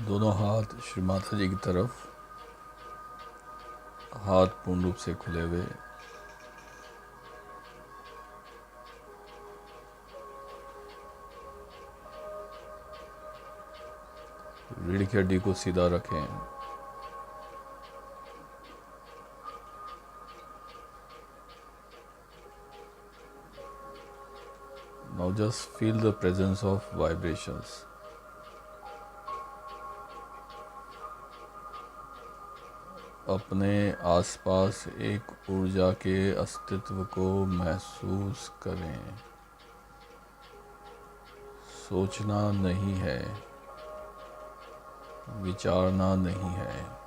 दोनों हाथ श्री माता जी की तरफ, हाथ पूर्ण रूप से खुले हुए। रीढ़ की हड्डी को सीधा रखें। Now just feel the presence of vibrations. अपने आसपास एक ऊर्जा के अस्तित्व को महसूस करें। सोचना नहीं है, विचारना नहीं है।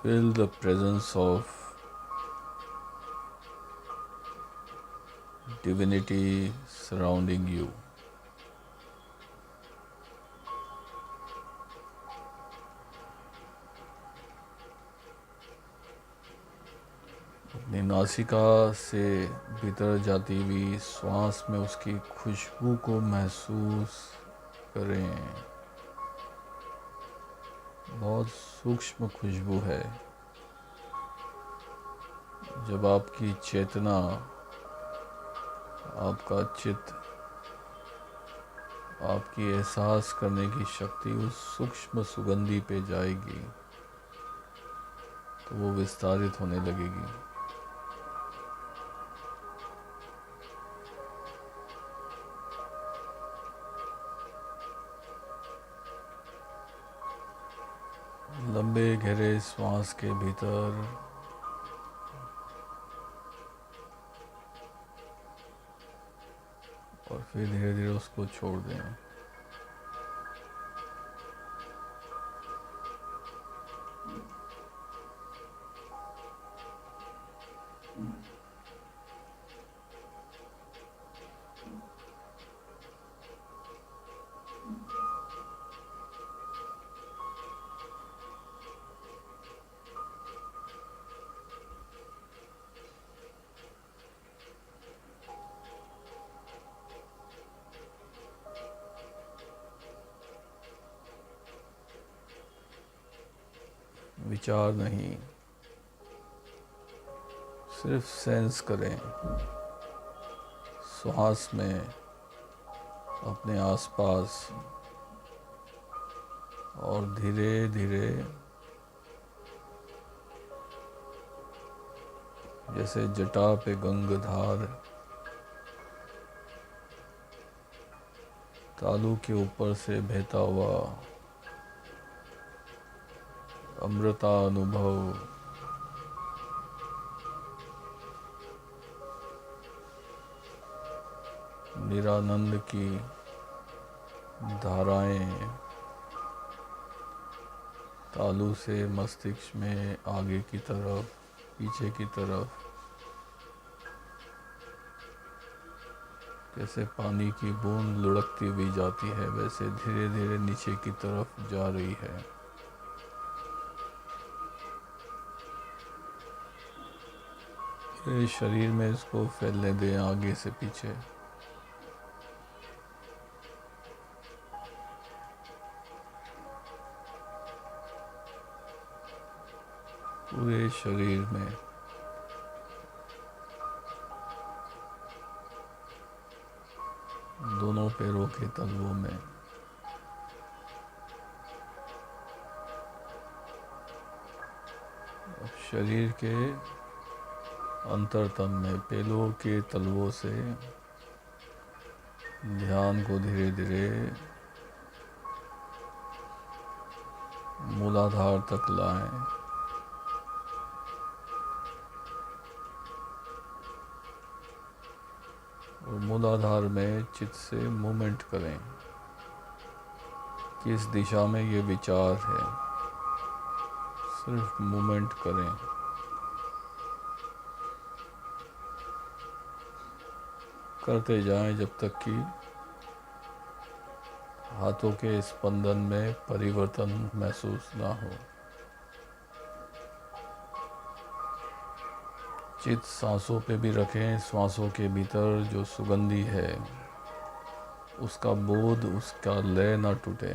Feel the presence of divinity surrounding you. अपनी नासिका से भीतर जाती हुई श्वास में उसकी खुशबू को महसूस करें। बहुत सूक्ष्म खुशबू है। जब आपकी चेतना, आपका चित्त, आपकी एहसास करने की शक्ति उस सूक्ष्म सुगंधी पे जाएगी तो वो विस्तारित होने लगेगी। लंबे गहरे श्वास के भीतर और फिर धीरे धीरे उसको छोड़ दें। विचार नहीं, सिर्फ सेंस करें। श्वास में अपने आसपास और धीरे धीरे जैसे जटा पे गंगाधार तालू के ऊपर से बहता हुआ अमृता अनुभव, निरानंद की धाराएं तालू से मस्तिष्क में आगे की तरफ, पीछे की तरफ, जैसे पानी की बूंद लुढ़कती हुई जाती है वैसे धीरे धीरे नीचे की तरफ जा रही है। पूरे शरीर में इसको फैलने दें, आगे से पीछे। पूरे शरीर में दोनों पैरों के तलवों में। शरीर के अंतरतम में पैरों के तलवों से ध्यान को धीरे धीरे मूलाधार तक लाएं। और मूलाधार में चित्त से मूवमेंट करें। किस दिशा में ये विचार है, सिर्फ मूवमेंट करें। करते जाएं जब तक कि हाथों के स्पंदन में परिवर्तन महसूस ना हो। चित सांसों पे भी रखें। श्वासों के भीतर जो सुगंधी है उसका बोध, उसका लय ना टूटे।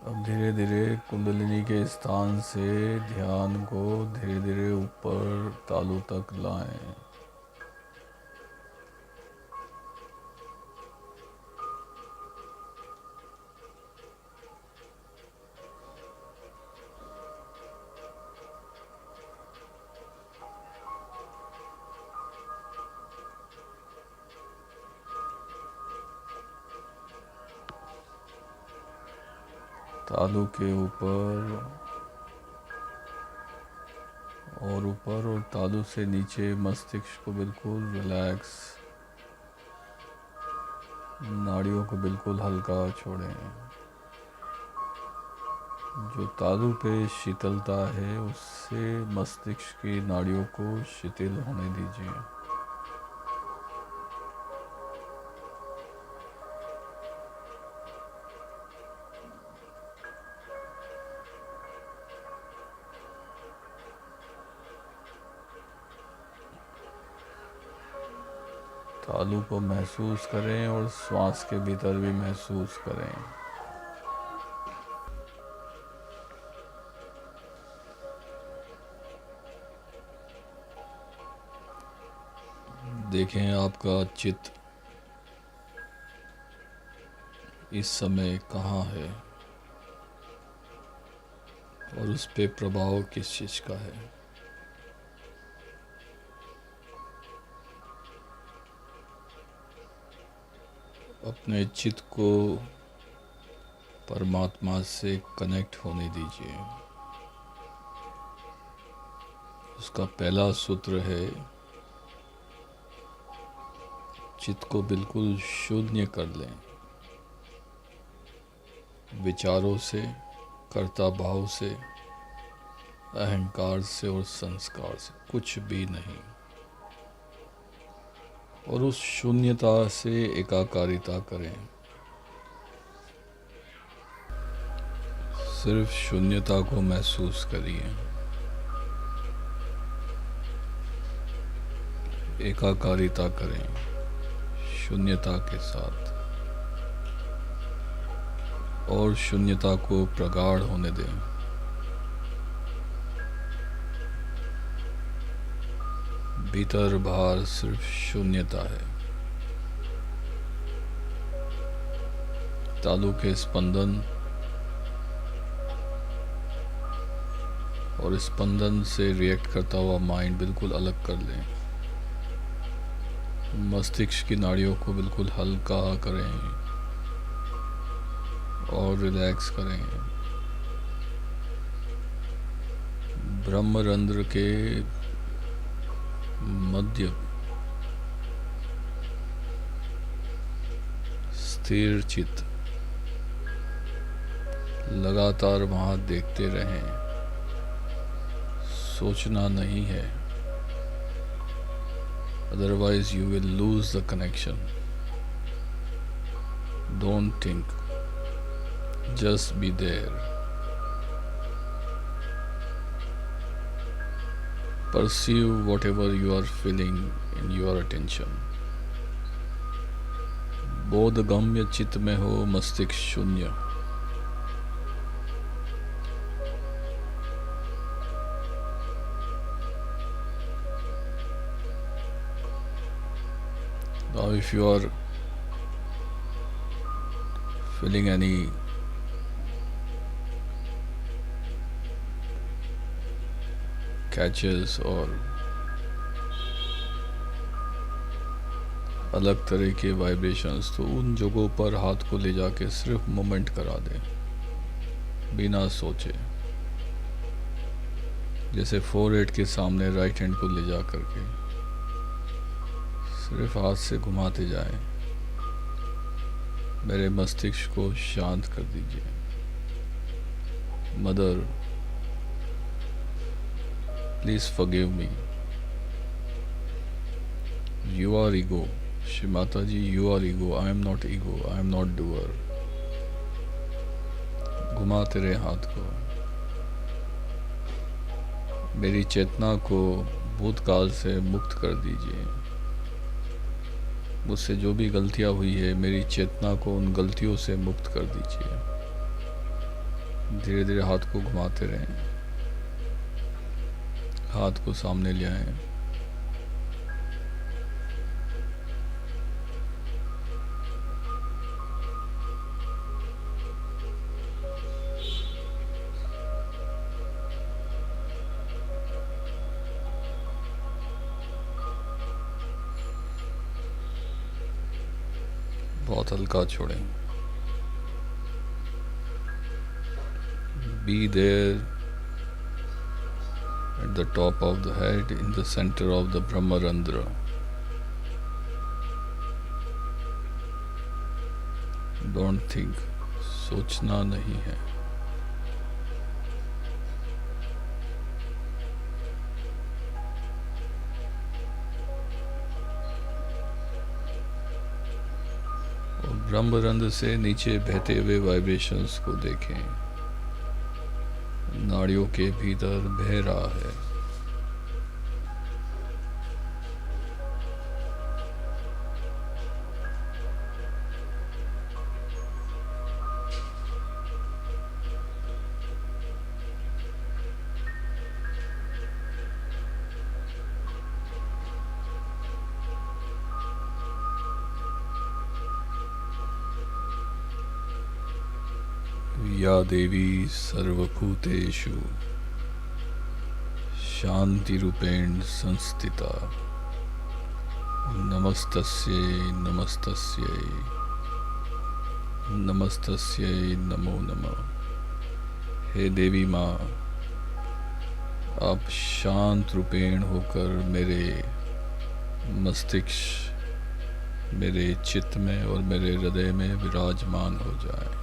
अब धीरे धीरे कुंडलिनी के स्थान से ध्यान को धीरे धीरे ऊपर तालू तक लाएं। तालू के ऊपर और तालू से नीचे मस्तिष्क को बिल्कुल रिलैक्स, नाड़ियों को बिल्कुल हल्का छोड़ें। जो तालू पे शीतलता है उससे मस्तिष्क की नाड़ियों को शिथिल होने दीजिए। तालू को महसूस करें और श्वास के भीतर भी महसूस करें। देखें आपका चित्त इस समय कहाँ है और उस पे प्रभाव किस चीज़ का है। अपने चित्त को परमात्मा से कनेक्ट होने दीजिए। उसका पहला सूत्र है, चित्त को बिल्कुल शून्य कर लें। विचारों से, कर्ता भाव से, अहंकार से और संस्कार से कुछ भी नहीं। और उस शून्यता से एकाकारिता करें। सिर्फ शून्यता को महसूस करिए। एकाकारिता करें शून्यता के साथ और शून्यता को प्रगाढ़ होने दें। भीतर बाहर सिर्फ शून्यता है। तालू के स्पंदन और स्पंदन से रिएक्ट करता हुआ माइंड बिल्कुल अलग कर लें। मस्तिष्क की नाड़ियों को बिल्कुल हल्का करें और रिलैक्स करें। ब्रह्मरंध्र के मध्य स्थिर चित्त लगातार वहां देखते रहें। सोचना नहीं है, otherwise you will lose the connection. Don't think, just be there. Perceive whatever you are feeling in your attention. बोधगम्य चित्त में हो मस्तिष्क शून्य। Now if you are feeling any catches और अलग तरह के वाइब्रेशंस, तो उन जगहों पर हाथ को ले जाके सिर्फ मूवमेंट करा दें बिना सोचे। जैसे फोरहेड के सामने राइट हैंड को ले जा करके सिर्फ हाथ से घुमाते जाएं। मेरे मस्तिष्क को शांत कर दीजिए। Mother, please forgive me. Your ego, Shri Mata ji, you are ego, I am not ego, I am not doer. घुमा तेरे हाथ को, मेरी चेतना को भूतकाल से मुक्त कर दीजिए। मुझसे जो भी गलतियां हुई है, मेरी चेतना को उन गलतियों से मुक्त कर दीजिए। धीरे धीरे हाथ को घुमाते रहें, हाथ को सामने ले आएं। बहुत हल्का छोड़ें। Be there at the top of the head, in the center of the Brahmarandra. Don't think, सोचना नहीं है। और ब्रह्मरंध्र से नीचे बहते हुए वाइब्रेशंस को देखें। नाड़ियों के भीतर बह रहा है। या देवी सर्वभूतेषु शांतिरूपेण संस्थिता, नमस्तस्यै नमस्तस्यै नमस्तस्यै नमो नमः। हे देवी माँ, आप शांत रूपेण होकर मेरे मस्तिष्क, मेरे चित्त में और मेरे हृदय में विराजमान हो जाए।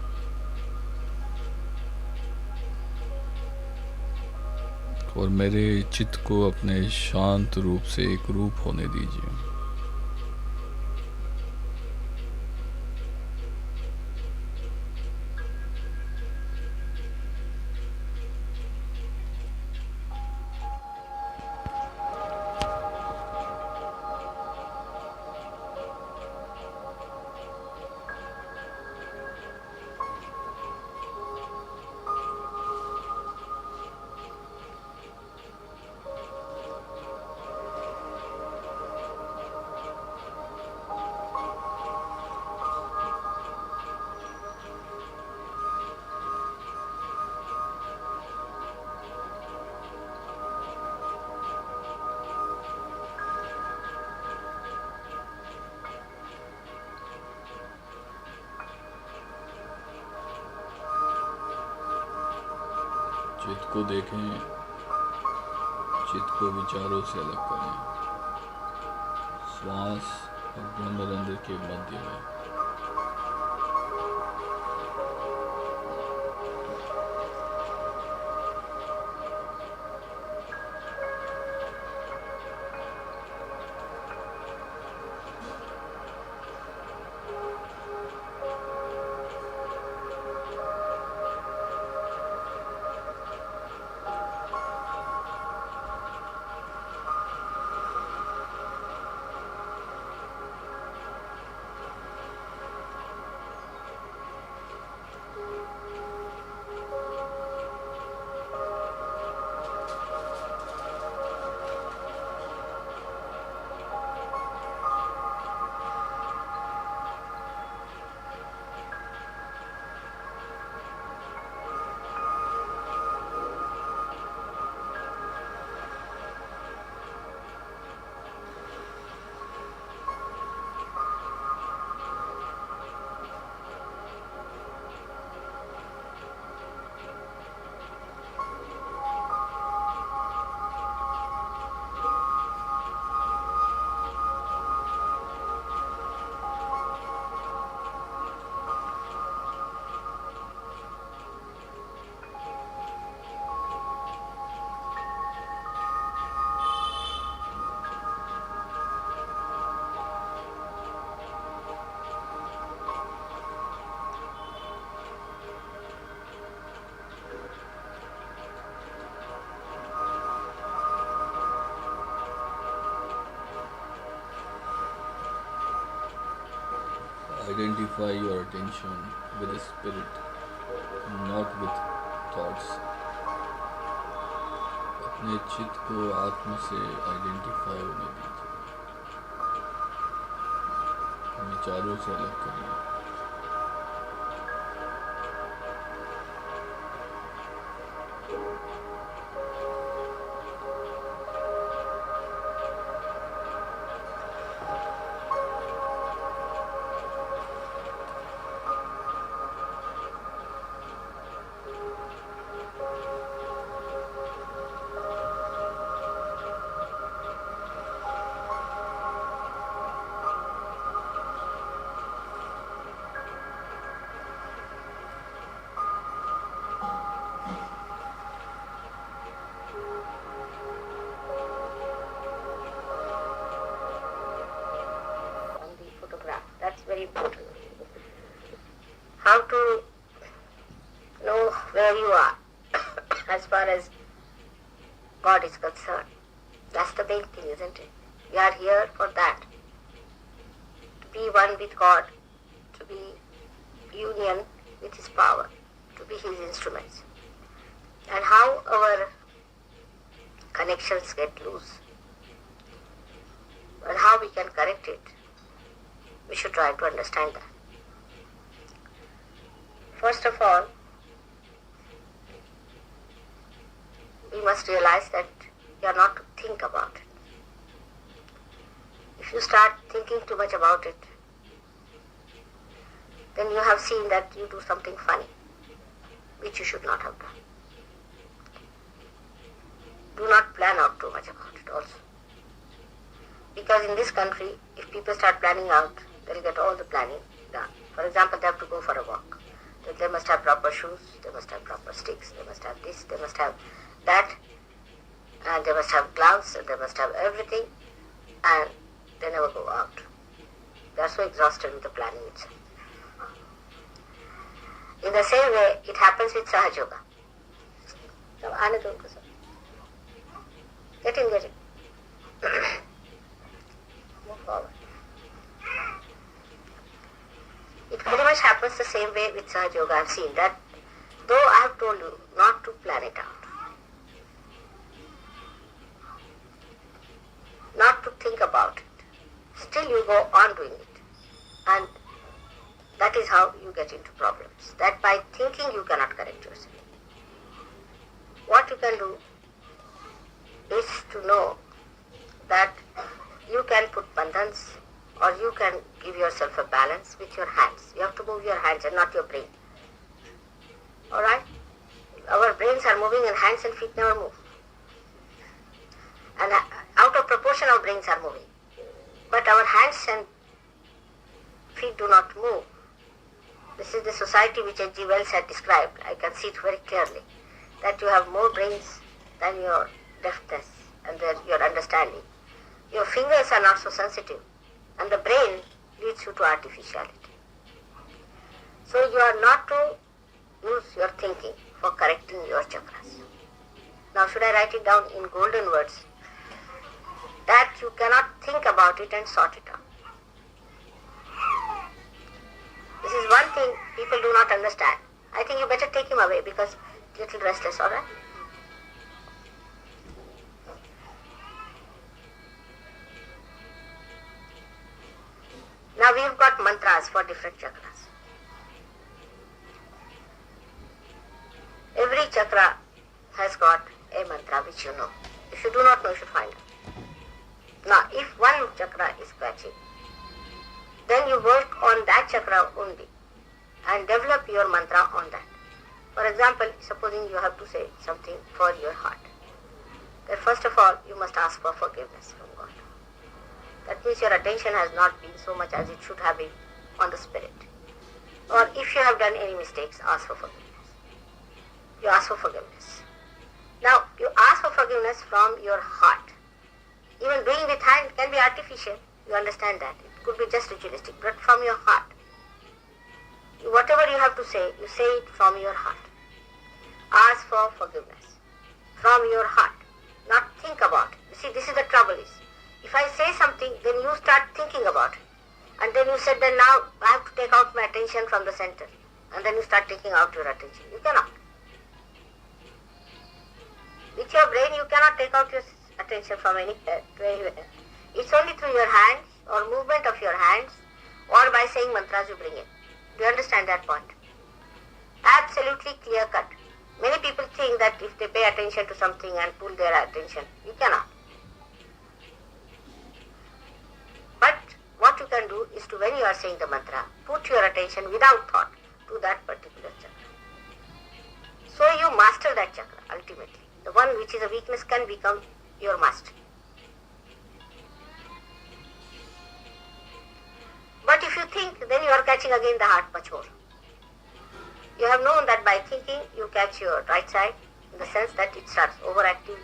और मेरे चित्त को अपने शांत रूप से एक रूप होने दीजिए। चित्त को देखें, चित्त को विचारों से अलग करें। श्वास और ब्रह्मरंध्र के मध्य में Identify your attention with the spirit, not with thoughts. अपने चित्त को आत्मा से आइडेंटिफाई होने दीजिए, विचारों से अलग करिए. That's very important. How to know where you are as far as God is concerned. That's the main thing, isn't it? We are here for that. To be one with God, to be union with His power, to be His instruments. And how our connections get loose and how we can correct it. We should try to understand that. First of all, we must realize that we are not to think about it. If you start thinking too much about it, then you have seen that you do something funny, which you should not have done. Do not plan out too much about it also. Because in this country, if people start planning out, they'll get all the planning done. For example, they have to go for a walk. They must have proper shoes, they must have proper sticks, they must have this, they must have that, and they must have gloves, and they must have everything, and they never go out. They are so exhausted with the planning itself. In the same way, it happens with Sahaja. Get in. Move forward. It very much happens the same way with Sahaja Yoga. I have seen that, though I have told you not to plan it out, not to think about it, still you go on doing it. And that is how you get into problems. That by thinking you cannot correct yourself. What you can do is to know that you can put bandhans or you can give yourself a balance with your hands. You have to move your hands and not your brain. Alright? Our brains are moving and hands and feet never move. And out of proportion our brains are moving. But our hands and feet do not move. This is the society which H.G. Wells had described. I can see it very clearly. That you have more brains than your deftness and your understanding. Your fingers are not so sensitive. And the brain leads you to artificiality. So you are not to use your thinking for correcting your chakras. Now should I write it down in golden words? That you cannot think about it and sort it out. This is one thing people do not understand. I think you better take him away because he's a little restless, alright? Now we've got mantras for different chakras. Every chakra has got a mantra which you know. If you do not know, you should find out. Now, if one chakra is scratching, then you work on that chakra only and develop your mantra on that. For example, supposing you have to say something for your heart. Then first of all, you must ask for forgiveness from God. That means your attention has not been so much as it should have been on the spirit. Or if you have done any mistakes, ask for forgiveness. You ask for forgiveness. Now, you ask for forgiveness from your heart. Even doing with hand can be artificial. You understand that. It could be just ritualistic, but from your heart. Whatever you have to say, you say it from your heart. Ask for forgiveness from your heart. Not think about it. You see, this is the trouble is. If I say something, then you start thinking about it. And then you said that now I have to take out my attention from the center. And then you start taking out your attention. You cannot. With your brain you cannot take out your attention from anywhere to anywhere. It's only through your hands or movement of your hands or by saying mantras you bring in. Do you understand that point? Absolutely clear cut. Many people think that if they pay attention to something and pull their attention, you cannot. But what you can do is to, when you are saying the mantra, put your attention without thought to that particular chakra. So you master that chakra ultimately. The one which is a weakness can become your master. But if you think, then you are catching again the heart much more. You have known that by thinking you catch your right side in the sense that it starts overactive,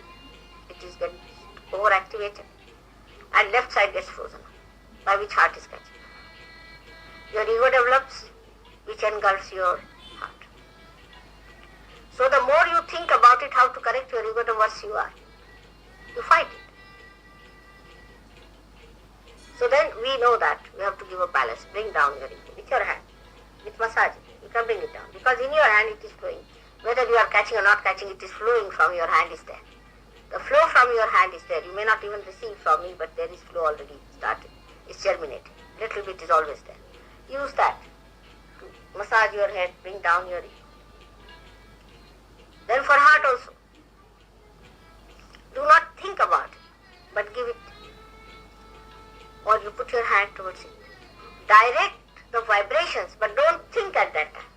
it is getting overactivated, and left side gets frozen, by which heart is catching. Your ego develops, which engulfs your heart. So the more you think about it, how to correct your ego, the worse you are. You fight it. So then we know that we have to give a balance, bring down your ego with your hand, with massage. You can bring it down because in your hand it is flowing. Whether you are catching or not catching, it is flowing from your hand is there. The flow from your hand is there. You may not even receive from me, but there is flow already started. It's germinating. Little bit is always there. Use that to massage your head, bring down your ego. Then for heart also. Do not think about it, but give it. Or you put your hand towards it. Direct the vibrations, but don't think at that time.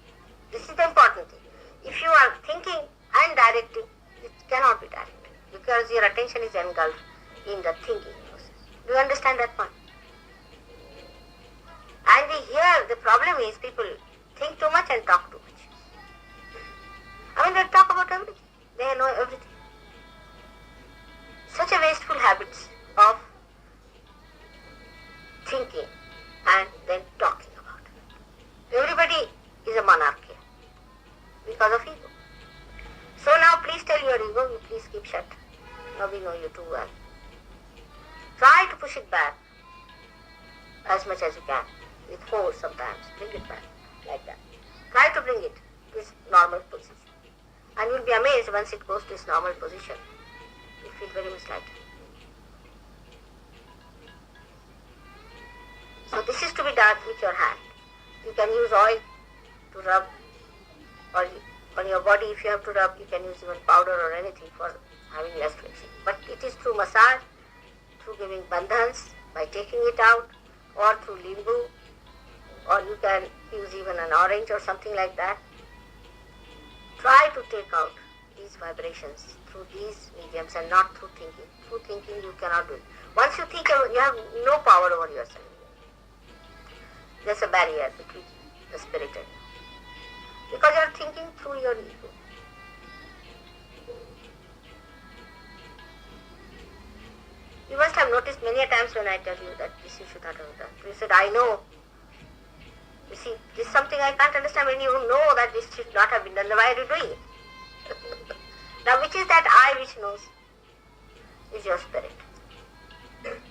This is the important thing. If you are thinking and directing, it cannot be directed because your attention is engulfed in the thinking process. Do you understand that point? And here the problem is people think too much and talk too much. I mean, they talk about everything. They know everything. Such a wasteful habits of thinking and then talking about it. Everybody is a monarch here because of ego. So now please tell your ego, you please keep shut. Now we know you too well. Try to push it back as much as you can. With force sometimes. Bring it back like that. Try to bring it to its normal position. And you will be amazed once it goes to its normal position. You feel very much lighter. So this is to be done with your hand. You can use oil to rub, or on your body if you have to rub, you can use even powder or anything for having less friction. But it is through massage, through giving bandhans, by taking it out, or through limbu, or you can use even an orange or something like that. Try to take out these vibrations through these mediums and not through thinking. Through thinking you cannot do it. Once you think, you have no power over yourself. There's a barrier between the spirit and you. Because you are thinking through your ego. You must have noticed many a times when I tell you that this you should not have done. You said, I know. You see, this is something I can't understand. When you know that this should not have been done, then why are you doing it? Now which is that I which knows? Is your spirit.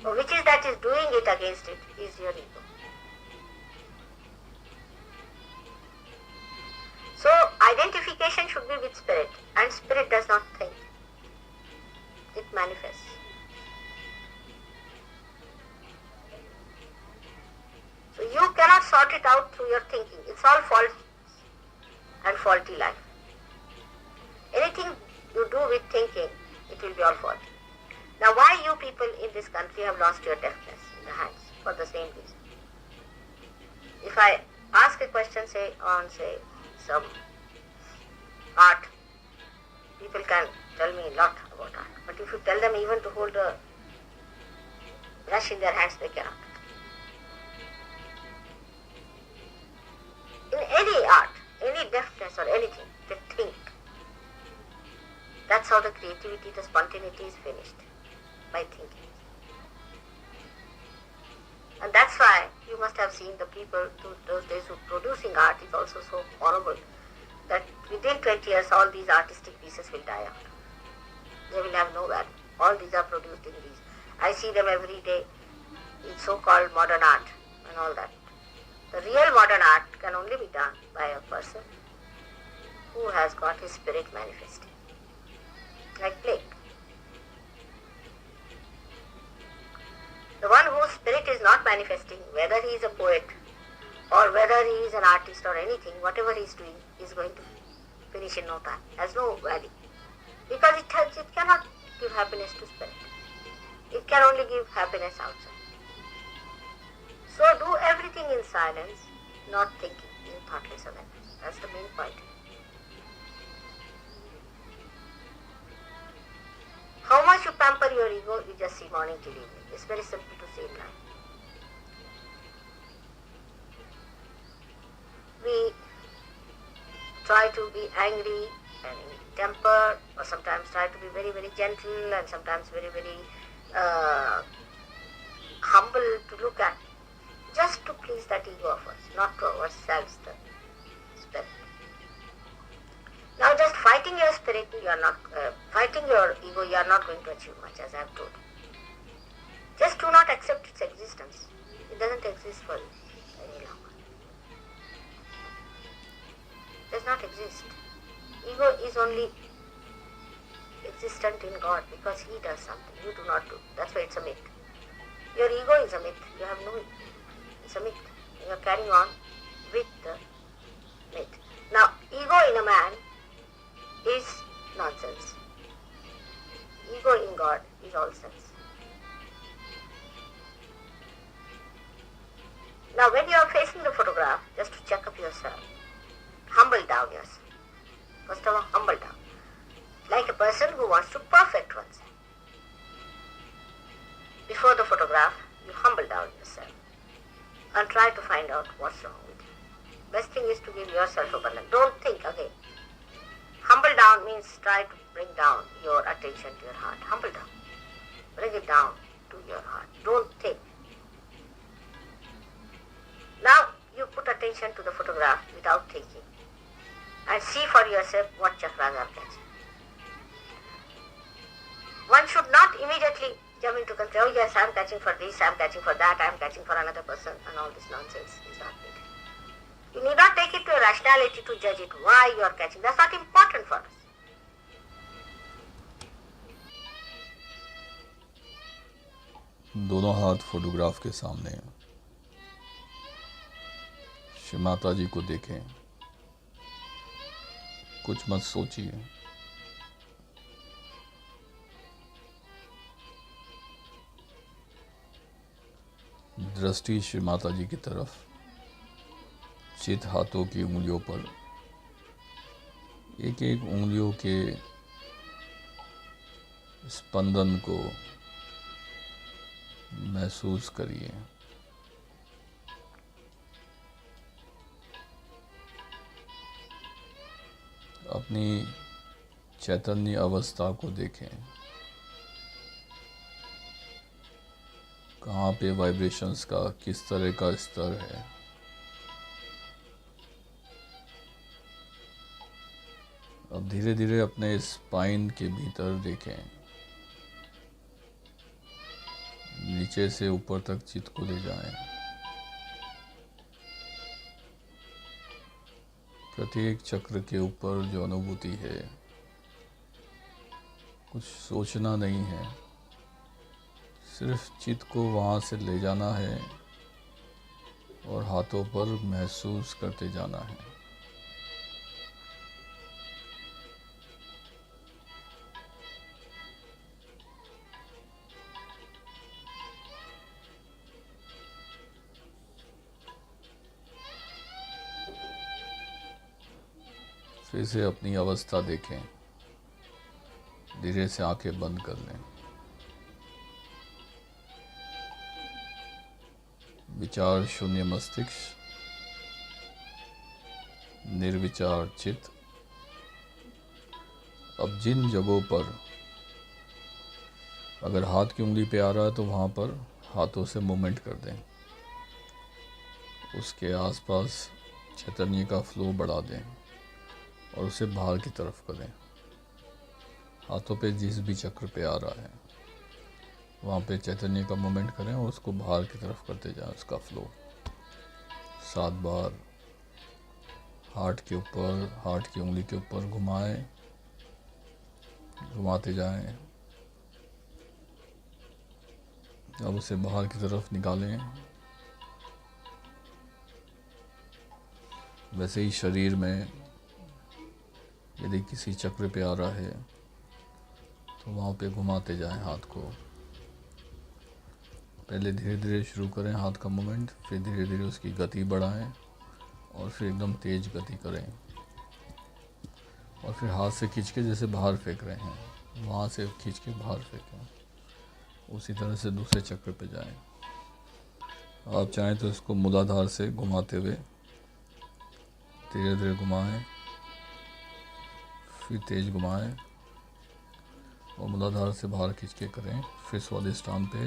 Or which is that is doing it against it is your ego. So identification should be with spirit, and spirit does not think. It manifests. So you cannot sort it out through your thinking. It's all false and faulty life. Anything you do with thinking, it will be all faulty. Now why you people in this country have lost your deafness in the hands? For the same reason. If I ask a question, say on some art, people can tell me a lot about art. But if you tell them even to hold a brush in their hands, they cannot. In any art, any deafness or anything, they think. That's how the creativity, the spontaneity is finished, by thinking. And that's why you must have seen the people those days who producing art is also so horrible that within 20 years all these artistic pieces will die out. They will have no value. All these are produced in these. I see them every day in so-called modern art. and all that. The real modern art can only be done by a person who has got his spirit manifesting, like Blake. The one whose spirit is not manifesting, whether he is a poet or whether he is an artist or anything, whatever he is doing, is going to finish in no time, has no value. Because it cannot give happiness to spirit. It can only give happiness outside. So do everything in silence, not thinking, in thoughtless awareness. That's the main point. How much you pamper your ego, you just see morning till evening. It's very simple to see in life. We try to be angry and in temper, or sometimes try to be very, very gentle, and sometimes very, very humble to look at, just to please that ego of us, not to ourselves, the spirit. Now just fighting your spirit, you are not, fighting your ego, you are not going to achieve much, as I have told. Just do not accept its existence. It doesn't exist for you any longer. It does not exist. Ego is only existent in God because He does something. You do not do. That's why it's a myth. Your ego is a myth. You have no, it's a myth. You are carrying on with the myth. Now, ego in a man is nonsense. Ego in God is all sense. Now, when you are facing the photograph, just to check up yourself, humble down yourself. First of all, humble down. Like a person who wants to perfect oneself. Before the photograph, you humble down yourself and try to find out what's wrong with you. Best thing is to give yourself a balance. Don't think again. Humble down means try to bring down your attention to your heart. Humble down. Bring it down to your heart. Don't think. Now you put attention to the photograph without thinking and see for yourself what chakras are catching. One should not immediately jump into conclusion, oh yes, I am catching for this, I am catching for that, I am catching for another person, and all this nonsense is not needed. You need not take it to a rationality to judge it, why you are catching. That's not important for us. दोनों हाथ photograph के सामने हैं। श्री माता जी को देखें, कुछ मत सोचिए। दृष्टि श्री माता जी की तरफ, चित हाथों की उंगलियों पर, एक एक उंगलियों के स्पंदन को महसूस करिए। अपनी चैतन्य अवस्था को देखें, कहाँ पे वाइब्रेशंस का किस तरह का स्तर है। अब धीरे धीरे अपने स्पाइन के भीतर देखें, नीचे से ऊपर तक चित्त को ले जाएं। प्रत्येक चक्र के ऊपर जो अनुभूति है, कुछ सोचना नहीं है, सिर्फ चित्त को वहाँ से ले जाना है और हाथों पर महसूस करते जाना है। फिर से अपनी अवस्था देखें, धीरे से आंखें बंद कर लें। विचार शून्य मस्तिष्क, निर्विचार चित्त। अब जिन जगहों पर अगर हाथ की उंगली पे आ रहा है तो वहाँ पर हाथों से मूवमेंट कर दें। उसके आसपास चैतन्य का फ्लो बढ़ा दें और उसे बाहर की तरफ करें। हाथों पे जिस भी चक्र पे आ रहा है वहाँ पे चैतन्य का मूवमेंट करें और उसको बाहर की तरफ करते जाएं, उसका फ्लो। 7 बार हार्ट के ऊपर, हार्ट की उंगली के ऊपर घुमाएं, घुमाते जाएं। अब उसे बाहर की तरफ निकालें। वैसे ही शरीर में यदि किसी चक्र पे आ रहा है तो वहाँ पे घुमाते जाएं हाथ को। पहले धीरे धीरे शुरू करें हाथ का मूवमेंट, फिर धीरे धीरे उसकी गति बढ़ाएं और फिर एकदम तेज गति करें। और फिर हाथ से खींच के जैसे बाहर फेंक रहे हैं, वहाँ से खींच के बाहर फेंकें। उसी तरह से दूसरे चक्र पे जाएं। आप चाहें तो इसको मूलाधार से घुमाते हुए धीरे धीरे घुमाएं, फिर तेज घुमाएं और मूलाधार से बाहर खींच के करें। फिर स्वादिष्टान पे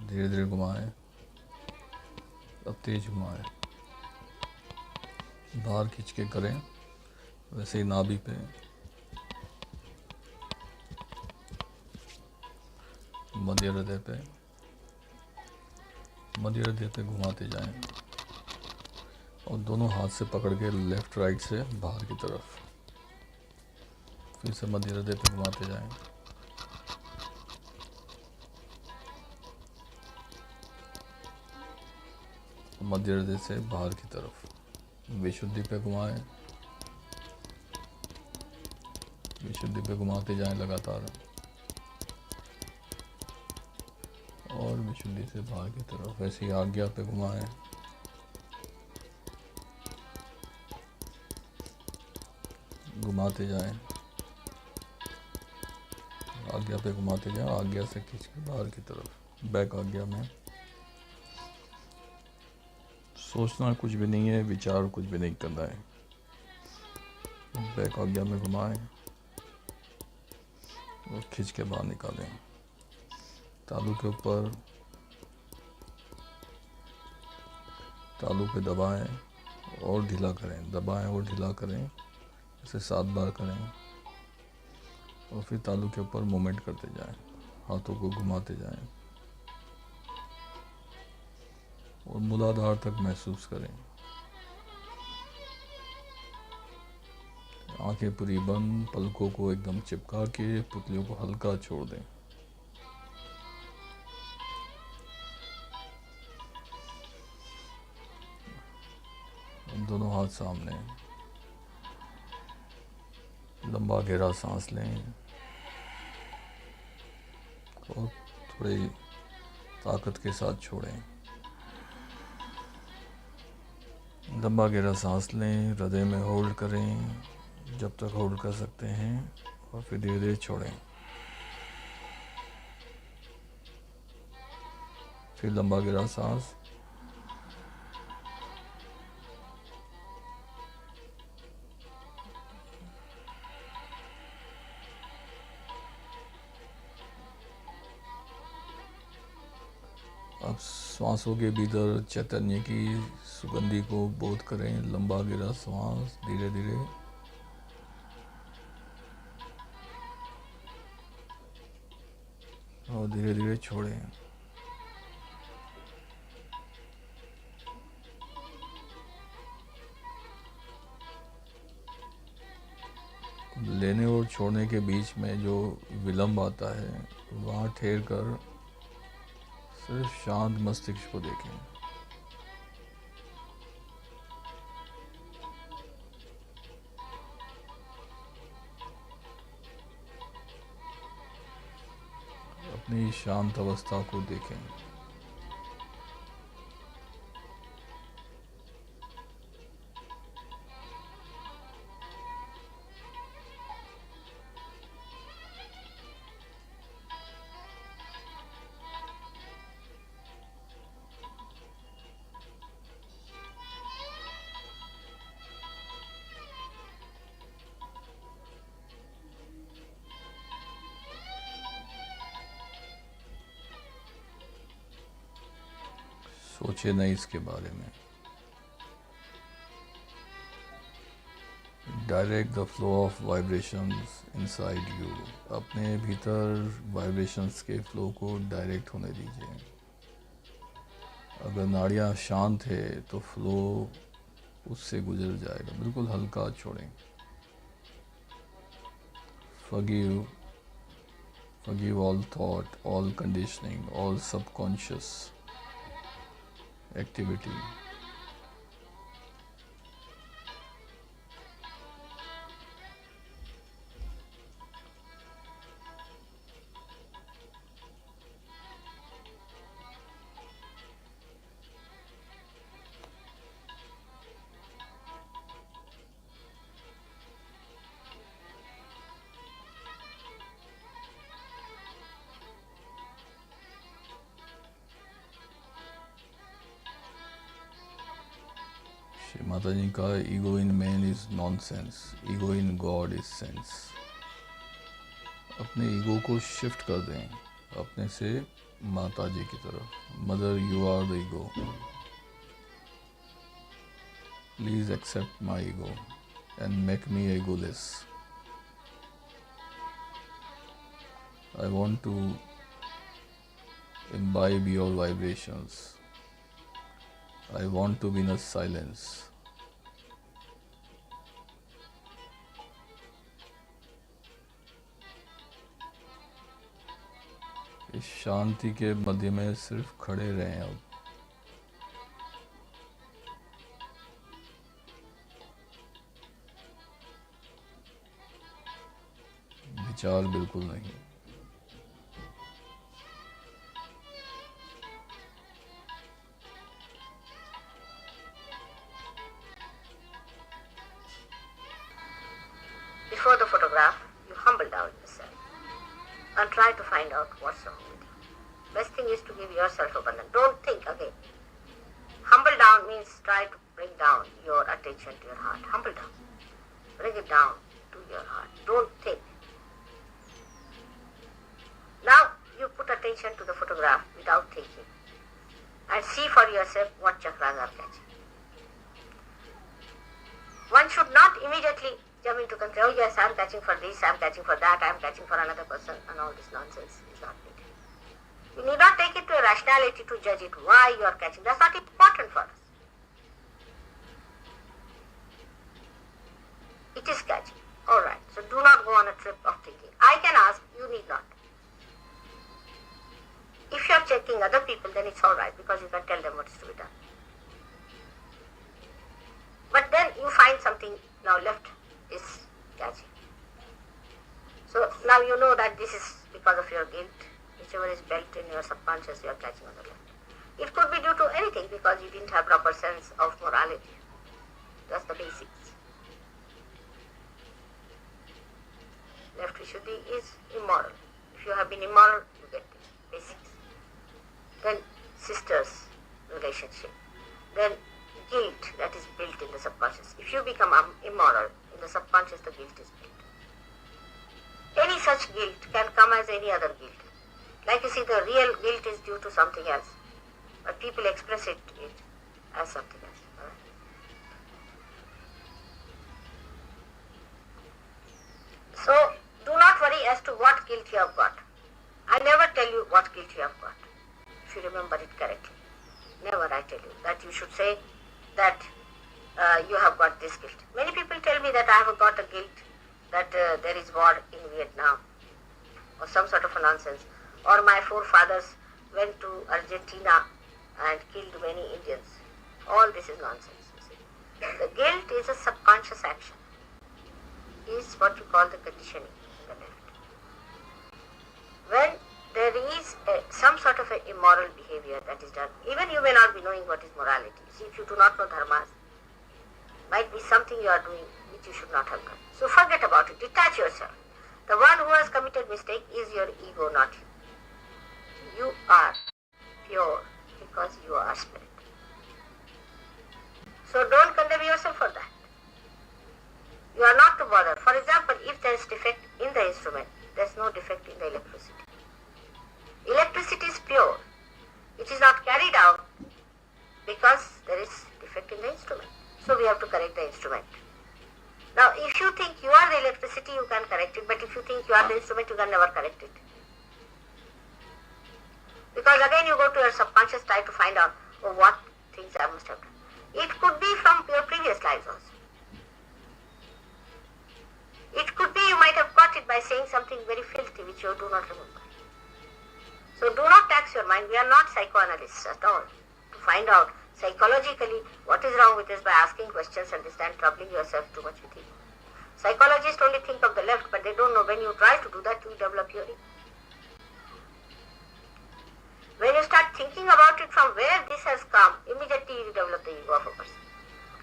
धीरे धीरे घुमाएं, अब तेज घुमाएं, बाहर खींच के करें। वैसे ही नाभि पे, मध्य हृदय पे, मध्य हृदय पे घुमाते जाएं और दोनों हाथ से पकड़ के लेफ्ट राइट से बाहर की तरफ। फिर से मध्य हृदय पे घुमाते जाएं। मध्य हृदय से बाहर की तरफ। विशुद्धि पे घुमाएं, विशुद्धि पे घुमाते जाएं लगातार और विशुद्धि से बाहर की तरफ। ऐसे ही आज्ञा पे घुमाएं, घुमाते जाएं, आज्ञा पे घुमाते जाएं, आज्ञा से खींच के बाहर की तरफ। बैक आज्ञा में सोचना कुछ भी नहीं है, विचार कुछ भी नहीं करना है। बैक आज्ञा में घुमाएं और खींच के बाहर निकालें। तालू के ऊपर, तालू पे दबाएं और ढीला करें, दबाएं और ढीला करें। इसे 7 बार करें और फिर तालू के ऊपर मूवमेंट करते जाएं, हाथों को घुमाते जाएं और मूलाधार तक महसूस करें। आंखें पूरी बंद, पलकों को एकदम चिपका के पुतलियों को हल्का छोड़ दें। दोनों हाथ सामने, लंबा गहरा सांस लें और थोड़ी ताकत के साथ छोड़ें। लंबा गहरा सांस लें, हृदय में होल्ड करें जब तक होल्ड कर सकते हैं और फिर धीरे धीरे छोड़ें। फिर लंबा गहरा सांस, अब श्वासों के भीतर चैतन्य की सुगंधी को बोध करें। लंबा गहरा श्वास, धीरे धीरे और धीरे धीरे छोड़ें। लेने और छोड़ने के बीच में जो विलंब आता है, वहाँ ठहर कर सिर्फ शांत मस्तिष्क को देखें। अपनी शांत अवस्था को देखें। सोचे नहीं इसके बारे में। Direct the flow of vibrations inside you. अपने भीतर वाइब्रेशंस के फ्लो को डायरेक्ट होने दीजिए अगर नाड़ियाँ शांत है तो फ्लो उससे गुजर जाएगा। बिल्कुल हल्का छोड़ें। Forgive, forgive all thought, all conditioning, all subconscious activity. Shri Mata ji का ego in man is nonsense, ego in God is sense. अपने ईगो को शिफ्ट कर दें अपने से माता जी की तरफ। Mother, you are the ego, please accept my ego and make me egoless. I want to imbibe your vibrations. I want to be in a silence. इस शांति के मध्य में सिर्फ खड़े रहें अब। विचार बिल्कुल नहीं। Before the photograph, you humble down yourself and try to find out what's wrong with you. Best thing is to give yourself a bundle. Don't think again. Humble down means try to bring down your attention to your heart. Humble down. Bring it down to your heart. Don't think. Now you put attention to the photograph without thinking and see for yourself what chakras are catching. One should not immediately jump into conclusion, oh yes, I am catching for this, I am catching for that, I am catching for another person, and all this nonsense is not needed. You need not take it to a rationality to judge it, why you are catching. That's not important for us. It is catching. Alright, so do not go on a trip of thinking. I can ask, you need not. If you are checking other people, then it's alright because you can tell them what is to be done. But then you find something now left is catching. So now you know that this is because of your guilt, whichever is built in your subconscious, you are catching on the left. It could be due to anything because you didn't have proper sense of morality. That's the basics. Left Vishuddhi is immoral. If you have been immoral, you get the basics. Then sisters relationship. Then guilt that is built in the subconscious. If you become immoral, in the subconscious the guilt is built. Any such guilt can come as any other guilt. Like you see, the real guilt is due to something else, but people express it as something else. So do not worry as to what guilt you have got. I never tell you what guilt you have got, if you remember it correctly. Never I tell you that you should say that you have got this guilt. Many people tell me that I have got a guilt that there is war in Vietnam or some sort of a nonsense, or my forefathers went to Argentina and killed many Indians. All this is nonsense. You see. The guilt is a subconscious action. It is what you call the conditioning in the left. When there is some sort of an immoral behavior that is done, even you may not be knowing what is morality. See, if you do not know dharmas, might be something you are doing which you should not have done. So forget about it. Detach yourself. The one who has committed mistake is your ego, not you. You are pure because you are spirit. So don't condemn yourself for that. You are not to bother. For example, if there is defect in the instrument, there is no defect in the electricity. Electricity is pure. It is not carried out because there is defect in the instrument. So we have to correct the instrument. Now, if you think you are the electricity, you can correct it. But if you think you are the instrument, you can never correct it. Because again you go to your subconscious, try to find out or what things I must have done. It could be from your previous lives also. It could be you might have caught it by saying something very filthy which you do not remember. So do not tax your mind. We are not psychoanalysts at all. To find out psychologically what is wrong with us by asking questions and this time troubling yourself too much with ego. Psychologists only think of the left, but they don't know when you try to do that, you develop your ego. When you start thinking about it from where this has come, immediately you develop the ego of a person.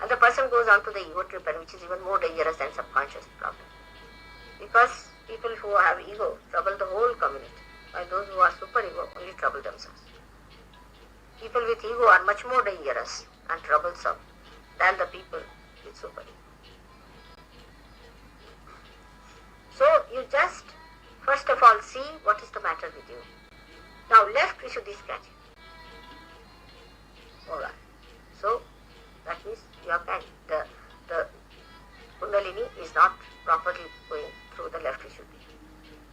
And the person goes on to the ego trip, and which is even more dangerous than subconscious problem. Because people who have ego trouble the whole community, while those who are super ego only trouble themselves. People with ego are much more dangerous and troublesome than the people with super ego. So you just first of all see what is the matter with you. Now left Vishuddhi scratching. Alright. So that means you are carrying. The Kundalini is not properly going through the left Vishuddhi.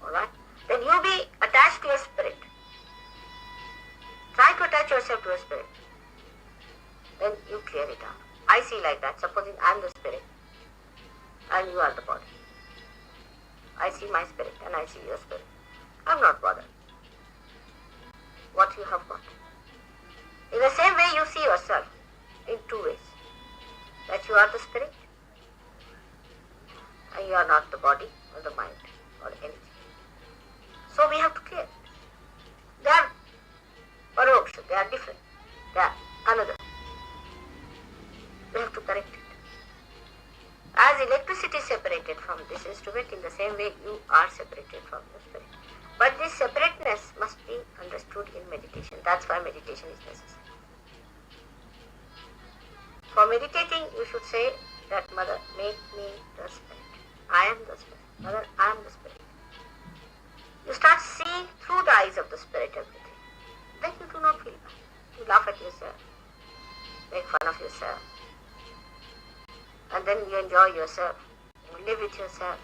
Alright. Then you be attached to your spirit. Try to attach yourself to your spirit. Then you clear it out. I see like that. Supposing I am the spirit and you are the body. I see my spirit and I see your spirit. I am not bothered what you have got. In the same way you see yourself in two ways. That you are the spirit and you are not the body or the mind or anything. So we have to clear it. They are paroksha, they are different. They are another. We have to correct it. As electricity is separated from this instrument, in the same way you are separated from your spirit. But this separateness must be understood in meditation. That's why meditation is necessary. For meditating, you should say that, Mother, make me the spirit. I am the spirit. Mother, I am the spirit. You start seeing through the eyes of the spirit everything. Then you do not feel bad. You laugh at yourself, make fun of yourself, and then you enjoy yourself. You live with yourself.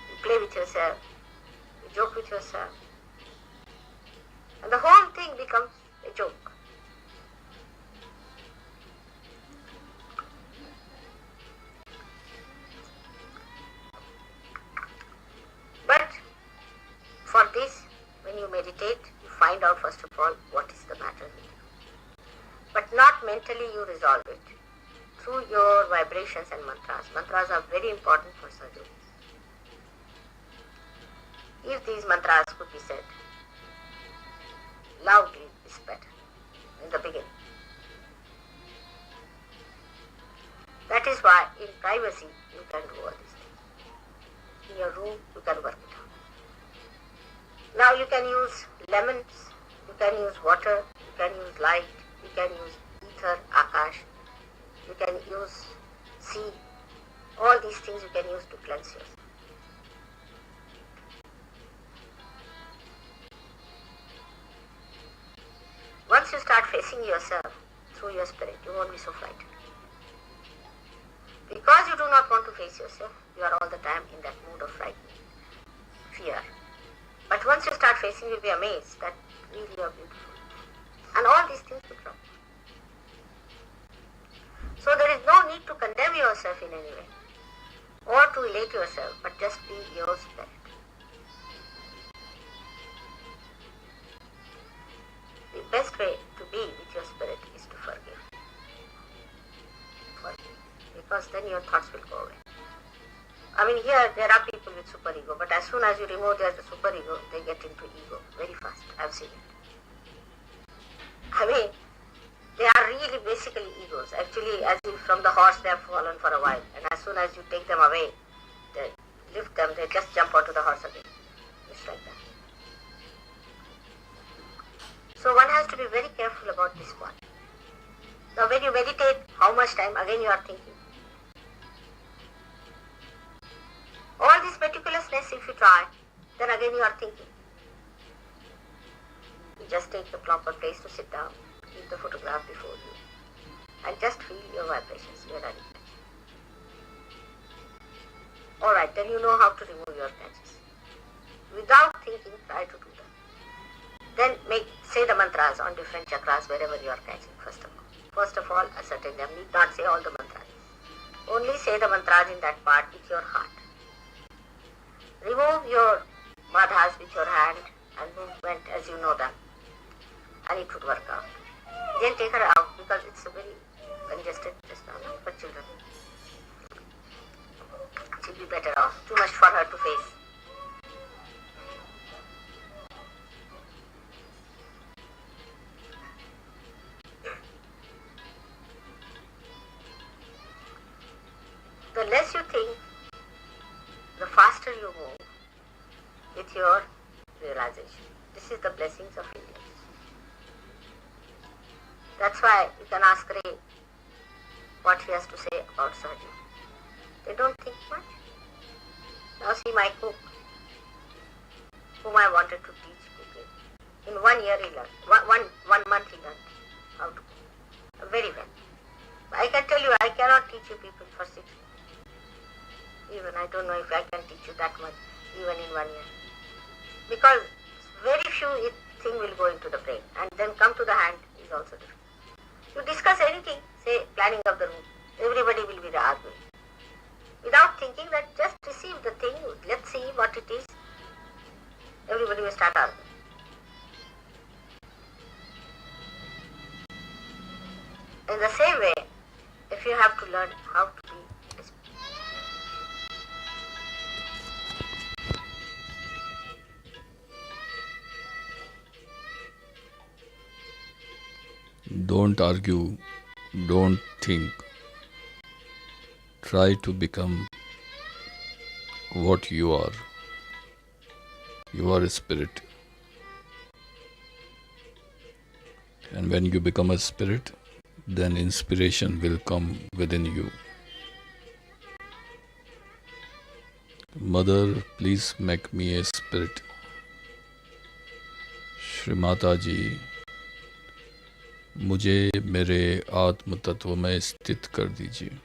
You play with yourself. You joke with yourself. And the whole thing becomes a joke. But for this, when you meditate, you find out first of all what is the matter with you. But not mentally you resolve it. Through your vibrations and mantras. Mantras are very important for surgery. If these mantras could be said loudly, is better in the beginning. That is why in privacy you can do all these things. In your room you can work it out. Now you can use lemons, you can use water, you can use light, you can use ether, akash, you can use sea. All these things you can use to cleanse yourself. Once you start facing yourself through your spirit, you won't be so frightened. Because you do not want to face yourself, you are all the time in that mood of frightening, fear. But once you start facing, you'll be amazed that really you are beautiful. And all these things will drop. So there is no need to condemn yourself in any way or to elate yourself, but just be your spirit. The best way to be with your spirit is to forgive. Because then your thoughts will go away. I mean, here there are people with superego, but as soon as you remove their superego, they get into ego very fast. I've seen it. I mean, they are really basically egos. Actually, as if from the horse they have fallen for a while, and as soon as you take them away, they lift them, they just jump onto the horse again. It's like that. So one has to be very careful about this one. Now when you meditate, how much time? Again you are thinking. All this meticulousness, if you try, then again you are thinking. You just take the proper place to sit down, keep the photograph before you, and just feel your vibrations, your attachment. Alright, then you know how to remove your catches. Without thinking, try to do that. Then say the mantras on different chakras wherever you are catching, first of all. First of all, ascertain them. Need not say all the mantras. Only say the mantras in that part with your heart. Remove your madhas with your hand and movement as you know them. And it would work out. Then take her out because it's a very congested just now for children. She'll be better off. Too much for her to face. The less you think, the faster you move with your realization. This is the blessings of Indians. That's why you can ask Ray what he has to say about Sahaja. They don't think much. Now see my cook, whom I wanted to teach cooking. In 1 year he learned, one month he learned how to cook very well. I can tell you, I cannot teach you people for 6 months. Even I don't know if I can teach you that much even in 1 year. Because very few thing will go into the brain and then come to the hand is also different. You discuss anything, say planning of the room, everybody will be arguing. Without thinking that just receive the thing, let's see what it is, everybody will start arguing. In the same way, if you have to learn how to be Don't argue, don't think. Try to become what you are. You are a spirit. And when you become a spirit, then inspiration will come within you. Mother, please make me a spirit. श्रीमाता जी, मुझे मेरे आत्म तत्व में स्थित कर दीजिए.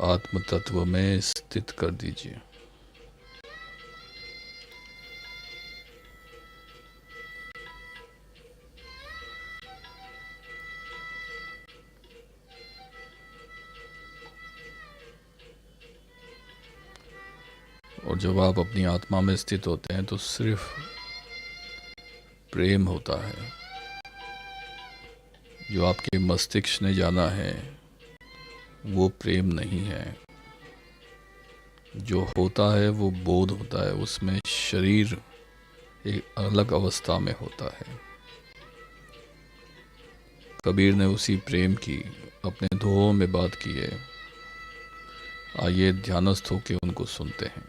आत्म तत्व में स्थित कर दीजिए. और जब आप अपनी आत्मा में स्थित होते हैं तो सिर्फ प्रेम होता है. जो आपके मस्तिष्क ने जाना है वो प्रेम नहीं है. जो होता है वो बोध होता है. उसमें शरीर एक अलग अवस्था में होता है. कबीर ने उसी प्रेम की अपने दोहों में बात की है. आइए ध्यानस्थ होकर उनको सुनते हैं.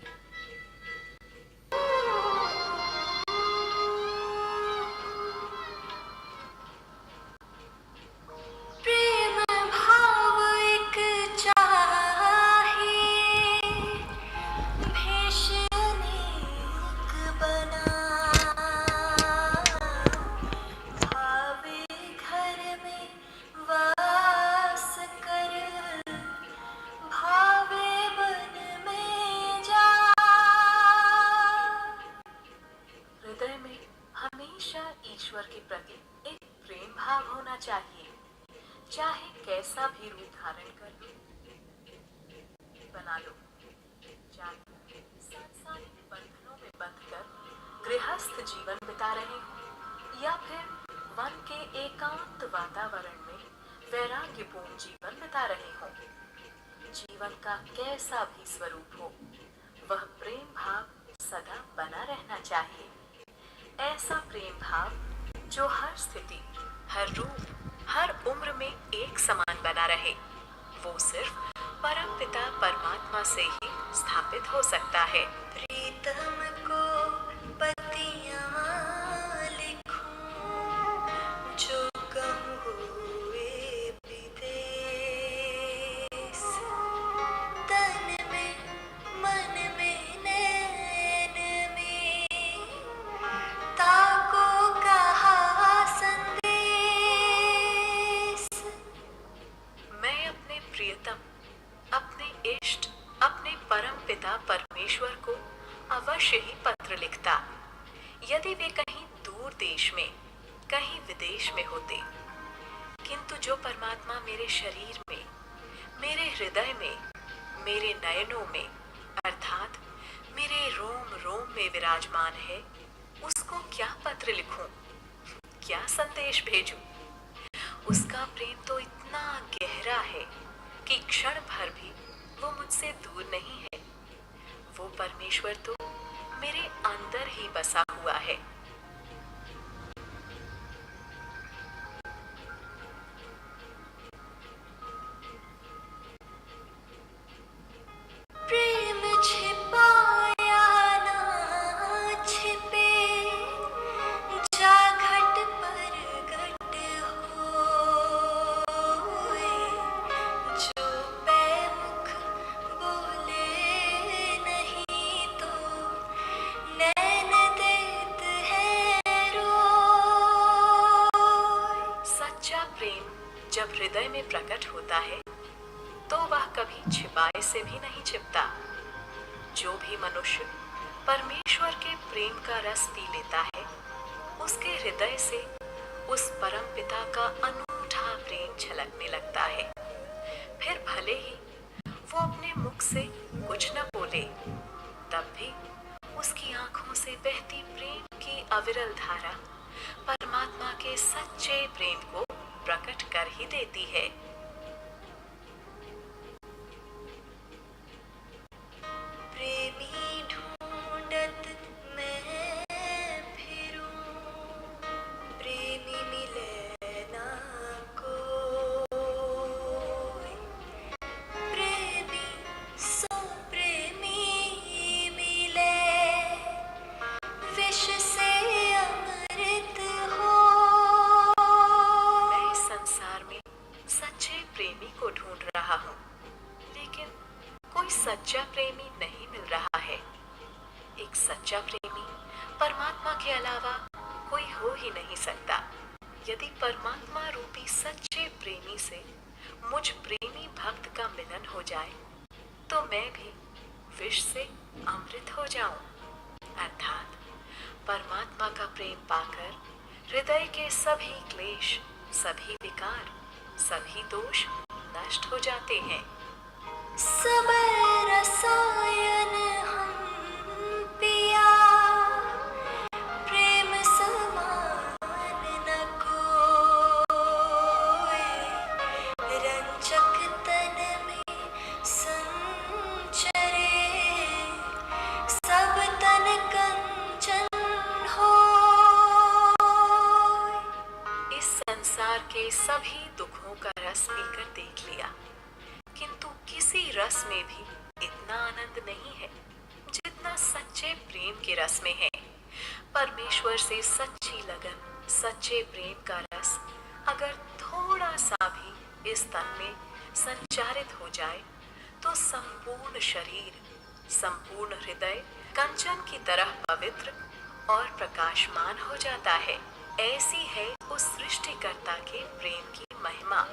ईश्वर के प्रति एक प्रेम भाव होना चाहिए, चाहे कैसा भी रूप धारण कर लो, बना लो. चाहे सांसारिक बंधनों में बंधकर गृहस्थ जीवन बिता रहे हो या फिर वन के एकांत वातावरण में वैराग्यपूर्ण जीवन बिता रहे हो. जीवन का कैसा भी स्वरूप हो, वह प्रेम भाव सदा बना रहना चाहिए. ऐसा प्रेम भाव जो हर स्थिति, हर रूप, हर उम्र में एक समान बना रहे, वो सिर्फ परमपिता परमात्मा से ही स्थापित हो सकता है. प्रीतम को पतियां लिखूं, जो गम हुए विदेश, तन में मन में नैन में ताको कहा संदेश. मैं अपने प्रियतम, अपने इष्ट, अपने परम पिता परमेश्वर को अवश्य ही पत्र लिखता. यदि वे कहीं दूर देश में, कहीं विदेश में होते, किंतु जो परमात्मा मेरे शरीर में, मेरे हृदय में, मेरे नयनों में अर्थात मेरे रोम रोम में विराजमान है, उसको क्या पत्र लिखूं, क्या संदेश भेजूं? उसका प्रेम तो इतना गहरा है कि क्षण भर भी वो मुझसे दूर नहीं है। वो परमेश्वर तो मेरे अंदर ही बसा हुआ है। प्रेम छिपाया ना छिपे, जा घट पर घट होए, जो पैमुख बोले नहीं तो नैन देत है रोए। सच्चा प्रेम जब हृदय में प्रकट होता है तो वह कभी छिपाए से भी नहीं छिपता। जो भी मनुष्य परमेश्वर के प्रेम का रस पी लेता है, उसके हृदय से उस परम पिता का अनूठा प्रेम झलकने लगता है। फिर भले ही वो अपने मुख से कुछ न बोले, तब भी उसकी आंखों से बहती प्रेम की अविरल धारा परमात्मा के सच्चे प्रेम को प्रकट कर ही देती है। प्रेमी ढूंढत मैं फिरूं, प्रेमी मिले ना कोई, प्रेमी सो प्रेमी मिले, विष से अमृत हो। मैं इस संसार में सच्चे प्रेमी को ढूंढ रहा हूँ, लेकिन कोई सच्चा प्रेमी नहीं मिल रहा है। एक सच्चा प्रेमी परमात्मा के अलावा कोई हो ही नहीं सकता। यदि परमात्मा रूपी सच्चे प्रेमी से मुझ प्रेमी भक्त का मिलन हो जाए, तो मैं भी विष से अमृत हो जाऊं। अर्थात परमात्मा का प्रेम पाकर हृदय के सभी क्लेश, सभी विकार, सभी दोष नष्ट हो जाते हैं। सब रसायन हम पिया, प्रेम समान न कोई, रंजक तन में संचरे, सब तन कंचन होय। इस संसार के सभी दुखों का रस पीकर देख लिया, किंतु किसी रस में भी इतना आनंद नहीं है जितना सच्चे प्रेम के रस में है। परमेश्वर से सच्ची लगन, सच्चे प्रेम का रस अगर थोड़ा सा भी इस तन में संचारित हो जाए, तो संपूर्ण शरीर, संपूर्ण हृदय कंचन की तरह पवित्र और प्रकाशमान हो जाता है। ऐसी है उस सृष्टिकर्ता के प्रेम की महिमा।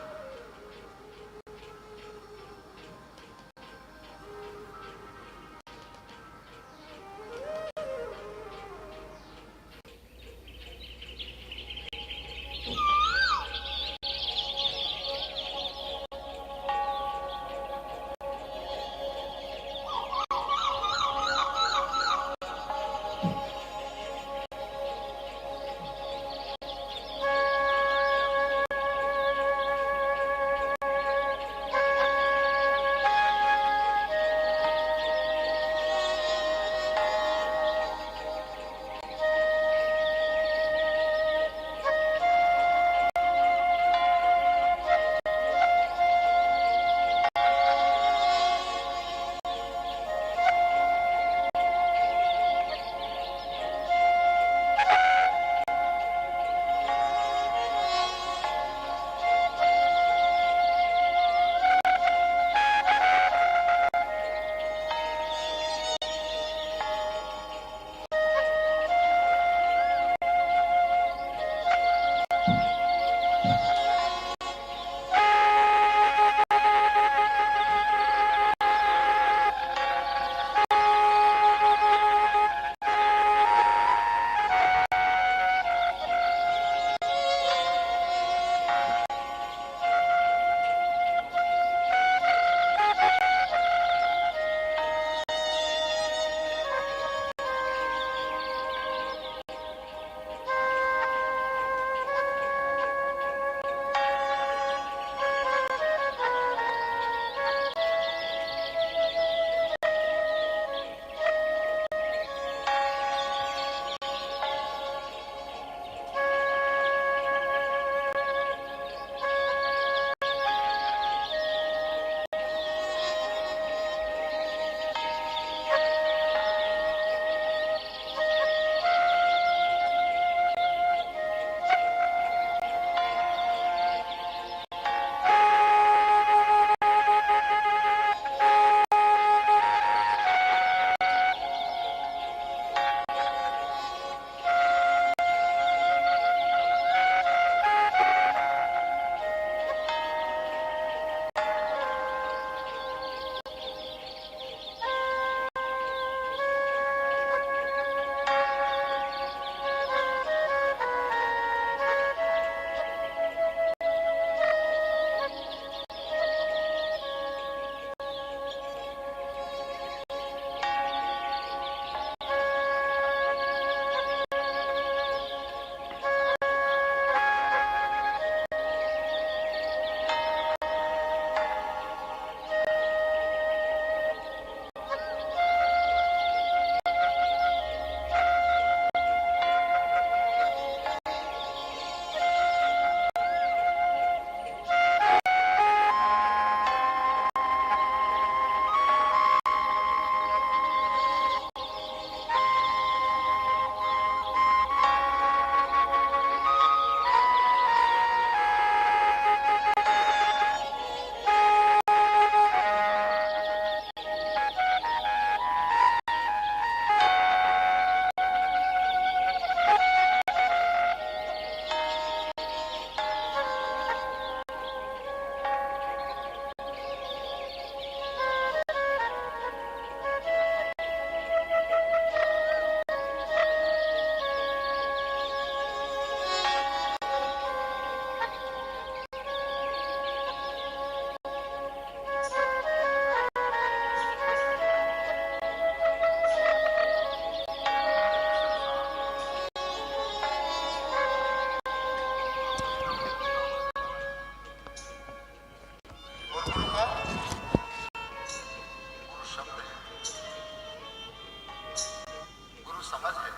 समझ है,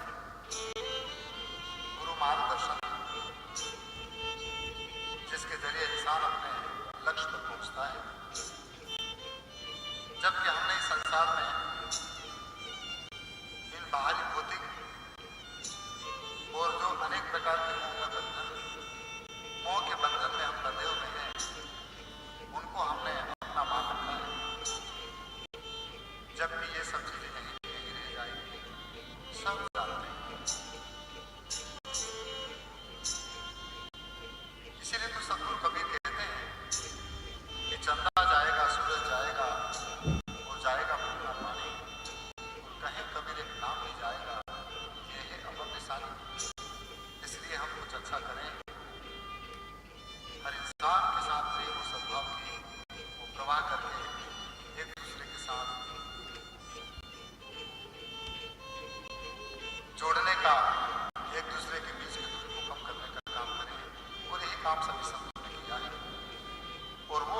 गुरु मार्गदर्शन जिसके जरिए इंसान अपने लक्ष्य तक पहुंचता है। जबकि हमने इस संसार में इन बाहरी भौतिक और जो अनेक प्रकार के मोह के बंधन में हम बंधे हुए हैं, उनको हमने अपना मान रखा है। जबकि ये सब चीजें नहीं रह जाएंगी, सब जानते हैं। इसीलिए तो सदगुरु कबीर कहते हैं कि चंदा जाएगा, सूरज जाएगा और जाएगा पूर्णा पानी, और कहीं कबीर एक नाम नहीं जाएगा। ये है अमर निशानी। इसलिए हम कुछ अच्छा करें, हर इंसान के साथ प्रेम और सद्भाव की वो प्रवाह करके एक दूसरे के साथ जोड़ने का, एक दूसरे के बीच की दूरी को कम करने का काम करें। और यही काम सभी संतों ने किया है। और वो